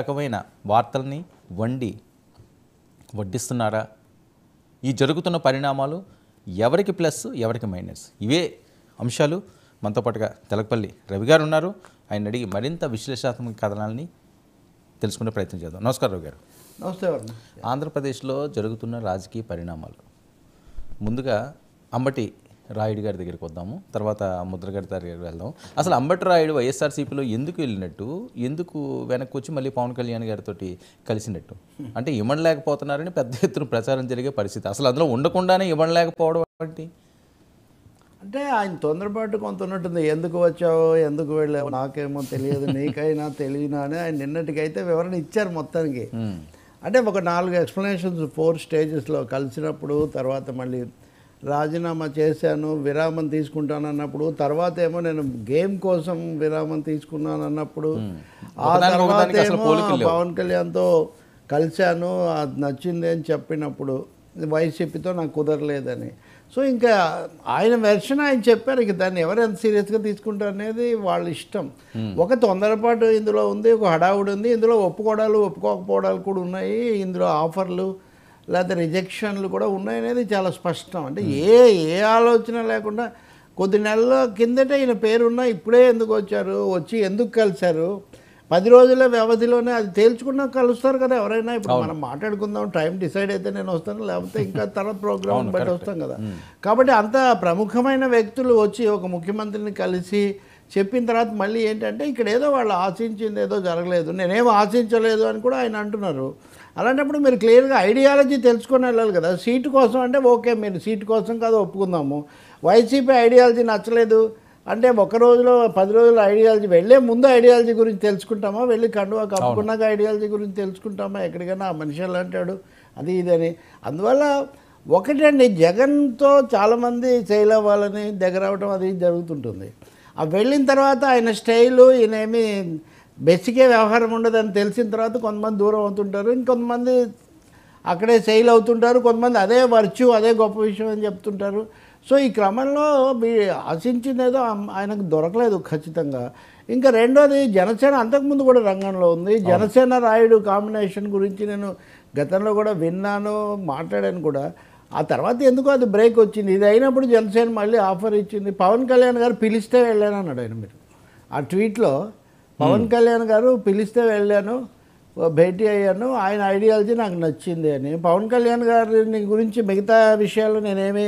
రకమైన వార్తల్ని వడ్డిస్తున్నారా? ఈ జరుగుతున్న పరిణామాలు ఎవరికి ప్లస్ ఎవరికి మైనస్? ఇవే అంశాలు మనతో పాటుగా తెలకపల్లి రవి గారు ఉన్నారు. ఆయన అడిగి మరింత విశ్లేషణాత్మక కథనాలని తెలుసుకునే ప్రయత్నం చేద్దాం. నమస్కారం రవి గారు. నమస్తే వర్ణ. ఆంధ్రప్రదేశ్లో జరుగుతున్న రాజకీయ పరిణామాలు, ముందుగా అంబటి రాయుడు గారి దగ్గరికి వద్దాము, తర్వాత ముద్రగడ దగ్గరికి వెళ్దాం. అసలు అంబటి రాయుడు వైఎస్ఆర్సీపీలో ఎందుకు వెళ్ళినట్టు, ఎందుకు వెనక్కి వచ్చి మళ్ళీ పవన్ కళ్యాణ్ గారితో కలిసినట్టు? అంటే ఇవ్వలేకపోతున్నారని పెద్ద ఎత్తున ప్రచారం జరిగే పరిస్థితి. అసలు అందులో ఉండకుండానే ఇవ్వలేకపోవడం ఏంటి? అంటే ఆయన తొందరపాటు కొంత ఉన్నట్టుంది. ఎందుకు వచ్చావు, ఎందుకు వెళ్ళావు, నాకేమో తెలియదు, నీకైనా తెలియనా అని ఆయన నిన్నటికైతే వివరణ ఇచ్చారు మొత్తానికి. అంటే ఒక 4 ఎక్స్ప్లెనేషన్స్ 4 స్టేజెస్లో కలిసినప్పుడు, తర్వాత మళ్ళీ రాజీనామా చేశాను, విరామం తీసుకుంటాను అన్నప్పుడు, తర్వాత ఏమో నేను గేమ్ కోసం విరామం తీసుకున్నాను అన్నప్పుడు, ఆ తర్వాత ఏమో పవన్ కళ్యాణ్తో కలిశాను, అది నచ్చింది అని చెప్పినప్పుడు వైసీపీతో నాకు కుదరలేదని. సో ఇంకా ఆయన వెర్షన్ ఆయన చెప్పారు. ఇక దాన్ని ఎవరు ఎంత సీరియస్గా తీసుకుంటారు అనేది వాళ్ళ ఇష్టం. ఒక తొందరపాటు ఇందులో ఉంది, ఒక హడావుడి ఉంది, ఇందులో ఒప్పుకోవడాలు ఒప్పుకోకపోవడాలు కూడా ఉన్నాయి, ఇందులో ఆఫర్లు లేకపోతే రిజెక్షన్లు కూడా ఉన్నాయి అనేది చాలా స్పష్టం. అంటే ఏ ఆలోచన లేకుండా కొద్ది నెలల కిందటే ఈయన పేరున్నా ఇప్పుడే ఎందుకు వచ్చారు, వచ్చి ఎందుకు కలిశారు, 10 రోజుల వ్యవధిలోనే అది తేల్చుకున్నా కలుస్తారు కదా ఎవరైనా. ఇప్పుడు మనం మాట్లాడుకుందాం, టైం డిసైడ్ అయితే నేను వస్తాను, లేకపోతే ఇంకా తర్వాత ప్రోగ్రామ్ బట్టి వస్తాం కదా. కాబట్టి అంత ప్రముఖమైన వ్యక్తులు వచ్చి ఒక ముఖ్యమంత్రిని కలిసి చెప్పిన తర్వాత మళ్ళీ ఏంటంటే ఇక్కడ ఏదో వాళ్ళు ఆశించింది ఏదో జరగలేదు, నేనేం ఆశించలేదు అని కూడా ఆయన అంటున్నారు. అలాంటప్పుడు మీరు క్లియర్గా ఐడియాలజీ తెలుసుకొని వెళ్ళాలి కదా. సీటు కోసం అంటే ఓకే, మీరు సీటు కోసం కాదు ఒప్పుకుందాము. వైసీపీ ఐడియాలజీ నచ్చలేదు అంటే ఒక రోజులో 10 రోజుల ఐడియాలజీ, వెళ్ళే ముందు ఐడియాలజీ గురించి తెలుసుకుంటామా, వెళ్ళి కండువా కప్పుకున్నాక ఐడియాలజీ గురించి తెలుసుకుంటామా, ఎక్కడికైనా ఆ మనిషి ఎలా అంటాడు అది ఇదని. అందువల్ల ఒకటండి, జగన్తో చాలామంది ఫెయిల్ అవ్వాలని దగ్గర అవ్వడం అది జరుగుతుంటుంది. ఆ వెళ్ళిన తర్వాత ఆయన స్టైలు, ఈయనేమి బెసికే వ్యవహారం ఉండదని తెలిసిన తర్వాత కొంతమంది దూరం అవుతుంటారు, ఇంకొంతమంది అక్కడే ఫెయిల్ అవుతుంటారు, కొంతమంది అదే వర్చ్యూ అదే గొప్ప విషయం అని చెప్తుంటారు. సో ఈ క్రమంలో ఆశించినదో ఆయనకు దొరకలేదు ఖచ్చితంగా. ఇంకా రెండోది, జనసేన అంతకుముందు కూడా రంగంలో ఉంది. జనసేన రాయుడు కాంబినేషన్ గురించి నేను గతంలో కూడా విన్నాను, మాట్లాడాను కూడా. ఆ తర్వాత ఎందుకో అది బ్రేక్ వచ్చింది. ఇది అయినప్పుడు జనసేన మళ్ళీ ఆఫర్ ఇచ్చింది. పవన్ కళ్యాణ్ గారు పిలిస్తే వెళ్ళాను అన్నాడు ఆయన. మీరు ఆ ట్వీట్లో పవన్ కళ్యాణ్ గారు పిలిస్తే వెళ్ళాను, భేటీ అయ్యాను, ఆయన ఐడియాలజీ నాకు నచ్చింది అని. పవన్ కళ్యాణ్ గారిని గురించి మిగతా విషయాలు నేనేమీ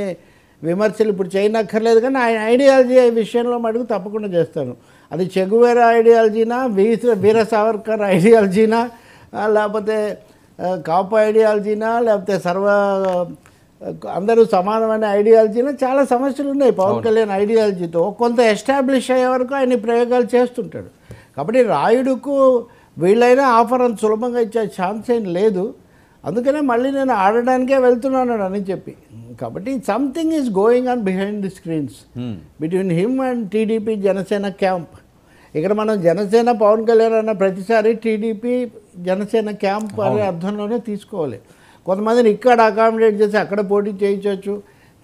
విమర్శలు ఇప్పుడు చేయనక్కర్లేదు, కానీ ఆయన ఐడియాలజీ విషయంలో మటుకు తప్పకుండా చేస్తాను. అది చెగువేరా ఐడియాలజీనా, వీర సావర్కర్ ఐడియాలజీనా, లేకపోతే కాపు ఐడియాలజీనా, లేకపోతే అందరూ సమానమైన ఐడియాలజీనా, చాలా సమస్యలు ఉన్నాయి పవన్ కళ్యాణ్ ఐడియాలజీతో. కొంత ఎస్టాబ్లిష్ అయ్యే వరకు ఆయన ప్రయోగాలు చేస్తుంటాడు. కాబట్టి రాయుడుకు వీళ్ళైనా ఆఫర్ అంత సులభంగా ఇచ్చే ఛాన్స్ ఏం లేదు. అందుకనే మళ్ళీ నేను ఆడడానికే వెళ్తున్నాను అని చెప్పి. కాబట్టి something is going on behind the screens between him and TDP Janasena camp. ఇక్కడ మనం జనసేన పవన్ కళ్యాణ్ అన్న ప్రతిసారి టీడీపీ జనసేన క్యాంప్ అనే అర్థంలోనే తీసుకోవాలి. కొంతమందిని ఇక్కడ అకామిడేట్ చేసి అక్కడ పోటీ చేయించవచ్చు,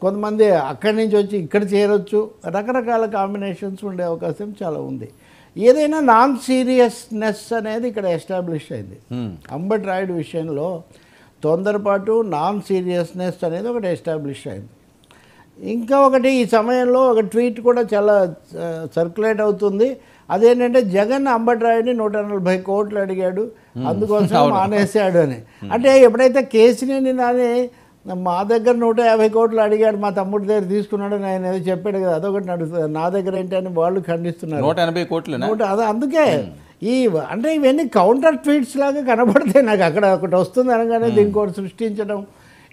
కొంతమంది అక్కడి నుంచి వచ్చి ఇక్కడ చేరొచ్చు, రకరకాల కాంబినేషన్స్ ఉండే అవకాశం చాలా ఉంది. ఏదైనా నాన్ సీరియస్నెస్ అనేది ఇక్కడ ఎస్టాబ్లిష్ అయింది. అంబటి రాయుడు విషయంలో తొందరపాటు, నాన్ సీరియస్నెస్ అనేది ఒకటి ఎస్టాబ్లిష్ అయింది. ఇంకా ఒకటి, ఈ సమయంలో ఒక ట్వీట్ కూడా చాలా సర్క్యులేట్ అవుతుంది. అదేంటంటే జగన్ అంబటి రాయుడిని 140 కోట్లు అడిగాడు, అందుకోసం మానేశాడు అని. అంటే ఎప్పుడైతే కేసీనేని నాని మా దగ్గర 150 కోట్లు అడిగాడు, మా తమ్ముడి దగ్గర తీసుకున్నాడు అని ఆయన ఏదో చెప్పాడు కదా, అదొకటి నడుస్తుంది. నా దగ్గర ఏంటని వాళ్ళు ఖండిస్తున్నారు. 180 కోట్లు అదే. అందుకే అంటే ఇవన్నీ కౌంటర్ ట్వీట్స్ లాగా కనబడతాయి నాకు. అక్కడ ఒకటి వస్తుంది అనగానే దీనికోటి సృష్టించడం,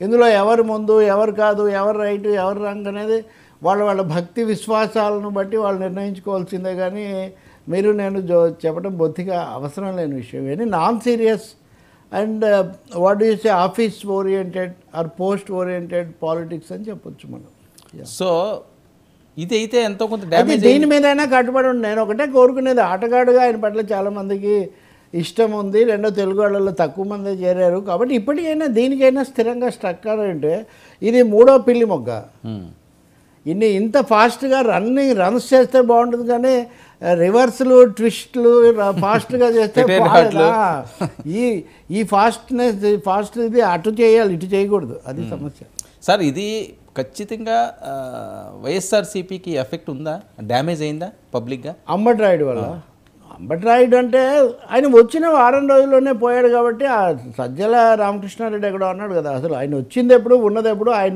ఇందులో ఎవరు ముందు ఎవరు కాదు, ఎవరు రైట్ ఎవరు రాంగ్ అనేది వాళ్ళ భక్తి విశ్వాసాలను బట్టి వాళ్ళు నిర్ణయించుకోవాల్సిందే. కానీ మీరు నేను చెప్పడం బొత్తిగా అవసరం లేని విషయం. ఇవన్నీ non serious and what do you say office oriented or post oriented politics అని చెప్పొచ్చు మనం. సో ఇది అయితే ఎంతో కొంత డ్యామేజ్. దీని మీదైనా కట్టుబడి ఉంది. నేను ఒకటే కోరుకునేది, ఆటగాడుగా ఆయన పట్ల చాలామందికి ఇష్టం ఉంది. రెండో తెలుగు వాళ్ళలో తక్కువ మంది చేరారు. కాబట్టి ఇప్పటికైనా దీనికైనా స్థిరంగా స్ట్రక్ అంటే ఇది 3వ పిల్లి మొగ్గ. ఇంత ఫాస్ట్గా రన్స్ చేస్తే బాగుంటుంది, కానీ రివర్స్లు ట్విస్ట్లు ఫాస్ట్గా చేస్తే బాగా. ఈ ఫాస్ట్ ఇది అటు చేయాలి, ఇటు చేయకూడదు, అది సమస్య. సార్ ఇది ఖచ్చితంగా వైఎస్ఆర్సీపీకి ఎఫెక్ట్ ఉందా, డ్యామేజ్ అయిందా పబ్లిక్గా అంబటి రాయుడు వల్ల? అంబటి రాయుడు అంటే ఆయన వచ్చిన వారం రోజుల్లోనే పోయాడు కాబట్టి, ఆ సజ్జల రామకృష్ణారెడ్డి ఎక్కడో అన్నాడు కదా, అసలు ఆయన వచ్చింది ఎప్పుడు ఉన్నది ఎప్పుడు ఆయన